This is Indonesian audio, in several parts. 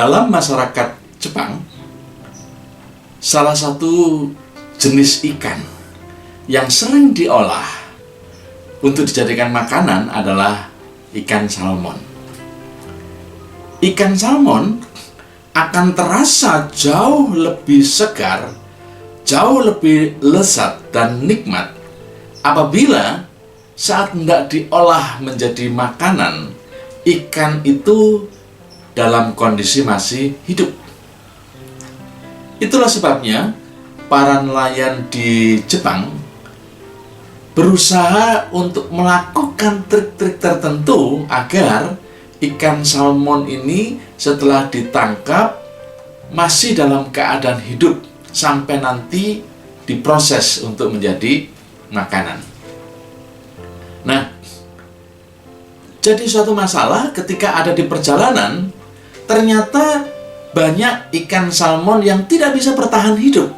dalam masyarakat Jepang, salah satu jenis ikan yang sering diolah untuk dijadikan makanan adalah ikan salmon. Ikan salmon akan terasa jauh lebih segar, jauh lebih lezat dan nikmat apabila saat hendak diolah menjadi makanan, ikan itu dalam kondisi masih hidup. Itulah sebabnya para nelayan di Jepang berusaha untuk melakukan trik-trik tertentu agar ikan salmon ini setelah ditangkap masih dalam keadaan hidup sampai nanti diproses untuk menjadi makanan. Nah, jadi suatu masalah ketika ada di perjalanan, ternyata banyak ikan salmon yang tidak bisa bertahan hidup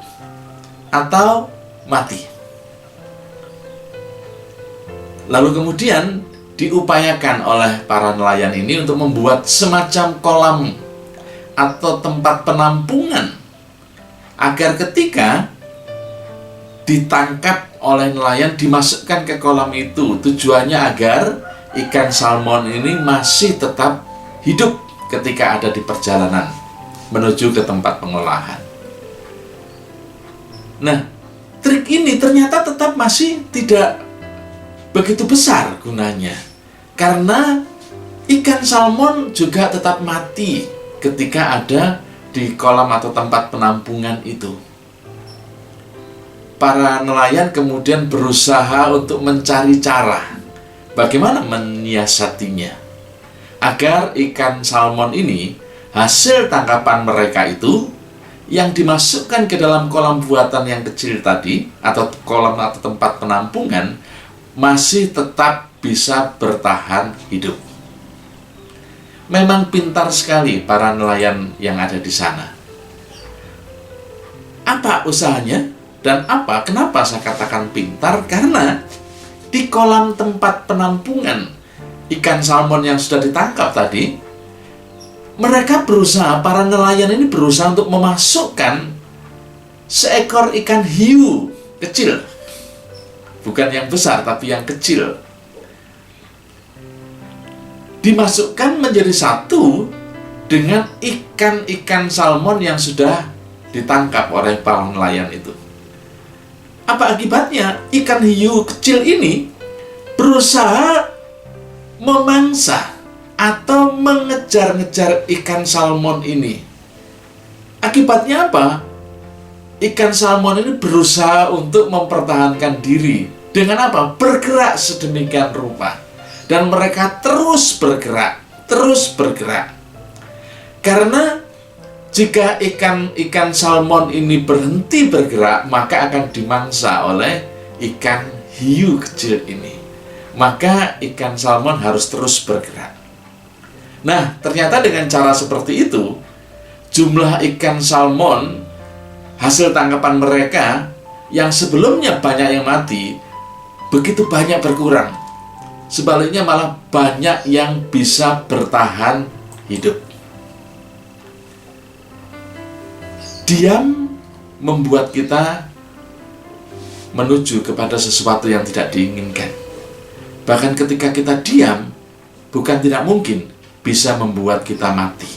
atau mati. Lalu kemudian diupayakan oleh para nelayan ini untuk membuat semacam kolam atau tempat penampungan agar ketika ditangkap oleh nelayan dimasukkan ke kolam itu. Tujuannya agar ikan salmon ini masih tetap hidup ketika ada di perjalanan menuju ke tempat pengolahan. Nah, trik ini ternyata tetap masih tidak begitu besar gunanya, karena ikan salmon juga tetap mati ketika ada di kolam atau tempat penampungan itu. Para nelayan kemudian berusaha untuk mencari cara bagaimana menyiasatinya agar ikan salmon ini, hasil tangkapan mereka itu, yang dimasukkan ke dalam kolam buatan yang kecil tadi, atau kolam atau tempat penampungan, masih tetap bisa bertahan hidup. Memang pintar sekali para nelayan yang ada di sana. Apa usahanya? Dan kenapa saya katakan pintar? Karena di kolam tempat penampungan ikan salmon yang sudah ditangkap tadi, mereka berusaha, para nelayan ini berusaha untuk memasukkan seekor ikan hiu kecil. Bukan yang besar, tapi yang kecil. Dimasukkan menjadi satu dengan ikan-ikan salmon yang sudah ditangkap oleh para nelayan itu. Apa akibatnya? Ikan hiu kecil ini berusaha memangsa atau mengejar-ngejar ikan salmon ini. Akibatnya apa? Ikan salmon ini berusaha untuk mempertahankan diri. Dengan apa? Bergerak sedemikian rupa. Dan mereka terus bergerak. Karena jika ikan salmon ini berhenti bergerak, maka akan dimangsa oleh ikan hiu kecil ini. Maka ikan salmon harus terus bergerak. Nah, ternyata dengan cara seperti itu, jumlah ikan salmon hasil tangkapan mereka yang sebelumnya banyak yang mati, begitu banyak berkurang. Sebaliknya malah banyak yang bisa bertahan hidup. Diam membuat kita menuju kepada sesuatu yang tidak diinginkan. Bahkan ketika kita diam, bukan tidak mungkin bisa membuat kita mati.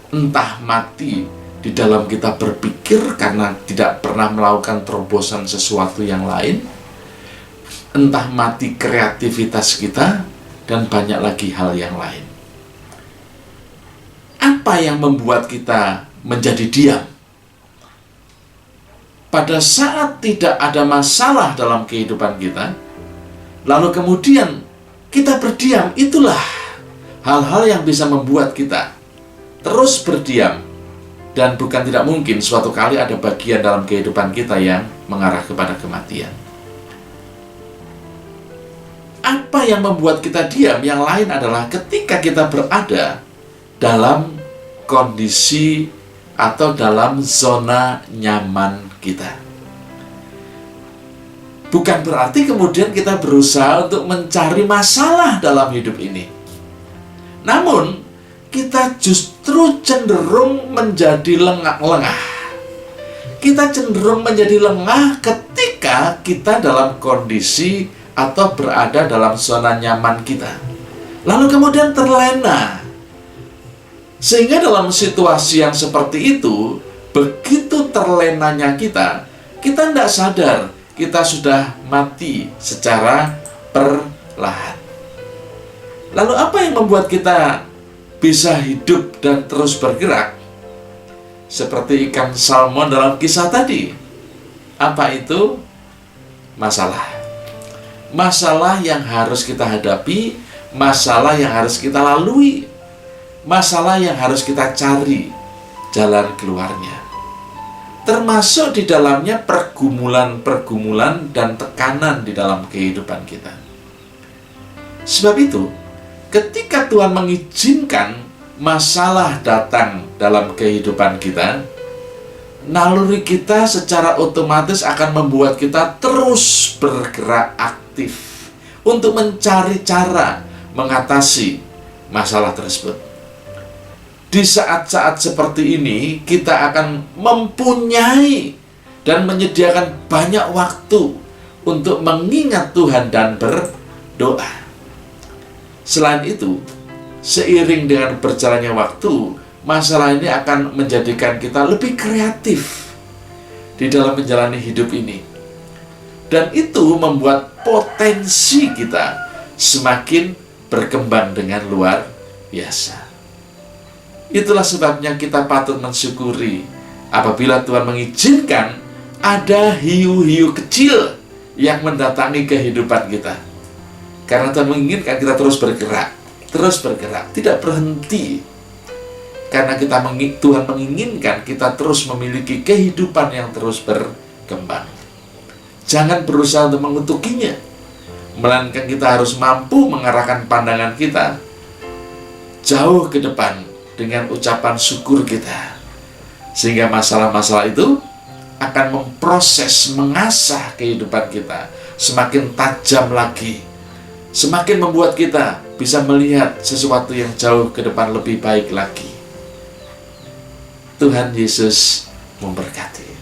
Entah mati di dalam kita berpikir karena tidak pernah melakukan terobosan sesuatu yang lain, entah mati kreativitas kita, dan banyak lagi hal yang lain. Apa yang membuat kita menjadi diam? Pada saat tidak ada masalah dalam kehidupan kita, lalu kemudian kita berdiam, itulah hal-hal yang bisa membuat kita terus berdiam. Dan bukan tidak mungkin suatu kali ada bagian dalam kehidupan kita yang mengarah kepada kematian. Apa yang membuat kita diam? Yang lain adalah ketika kita berada dalam kondisi atau dalam zona nyaman kita. Bukan berarti kemudian kita berusaha untuk mencari masalah dalam hidup ini. Namun, kita justru cenderung menjadi lengah-lengah. Kita cenderung menjadi lengah ketika kita dalam kondisi atau berada dalam zona nyaman kita. Lalu kemudian terlena. Sehingga dalam situasi yang seperti itu, begitu terlenanya kita tidak sadar kita sudah mati secara perlahan. Lalu apa yang membuat kita bisa hidup dan terus bergerak? Seperti ikan salmon dalam kisah tadi. Apa itu? Masalah. Masalah yang harus kita hadapi, masalah yang harus kita lalui, masalah yang harus kita cari jalan keluarnya. Termasuk di dalamnya pergumulan-pergumulan dan tekanan di dalam kehidupan kita. Sebab itu, ketika Tuhan mengizinkan masalah datang dalam kehidupan kita, naluri kita secara otomatis akan membuat kita terus bergerak aktif untuk mencari cara mengatasi masalah tersebut. Di saat-saat seperti ini, kita akan mempunyai dan menyediakan banyak waktu untuk mengingat Tuhan dan berdoa. Selain itu, seiring dengan berjalannya waktu, masalah ini akan menjadikan kita lebih kreatif di dalam menjalani hidup ini. Dan itu membuat potensi kita semakin berkembang dengan luar biasa. Itulah sebabnya kita patut mensyukuri apabila Tuhan mengizinkan ada hiu-hiu kecil yang mendatangi kehidupan kita. Karena Tuhan menginginkan kita terus bergerak, tidak berhenti. Karena Tuhan menginginkan kita terus memiliki kehidupan yang terus berkembang. Jangan berusaha untuk mengutukinya, melainkan kita harus mampu mengarahkan pandangan kita jauh ke depan dengan ucapan syukur kita. Sehingga masalah-masalah itu akan memproses, mengasah kehidupan kita semakin tajam lagi, semakin membuat kita bisa melihat sesuatu yang jauh ke depan lebih baik lagi. Tuhan Yesus memberkati.